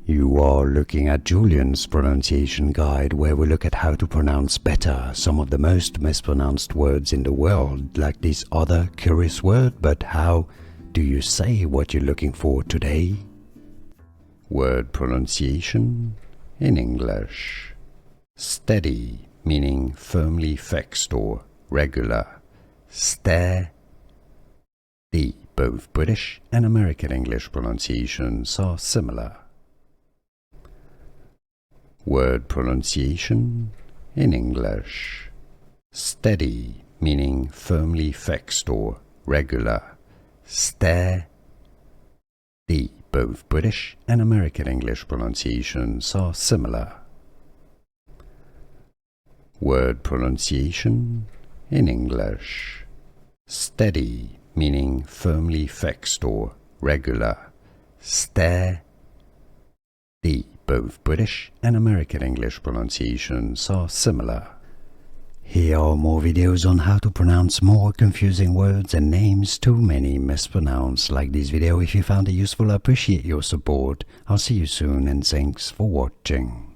You are looking at Julian's pronunciation guide, where we look at how to pronounce better some of the most mispronounced words in the world, like this other curious word. But how do you say what you're looking for today? Word pronunciation in English. Steady, meaning firmly fixed or regular. Steady. Both British and American English pronunciations are similar. Word pronunciation in English. Steady, meaning firmly fixed or regular. Steady. Both British and American English pronunciations are similar. Word pronunciation in English. Steady, meaning firmly fixed or regular. Steady. Both British and American English pronunciations are similar. Here are more videos on how to pronounce more confusing words and names too many mispronounced. Like this video if you found it useful. I appreciate your support. I'll see you soon and thanks for watching.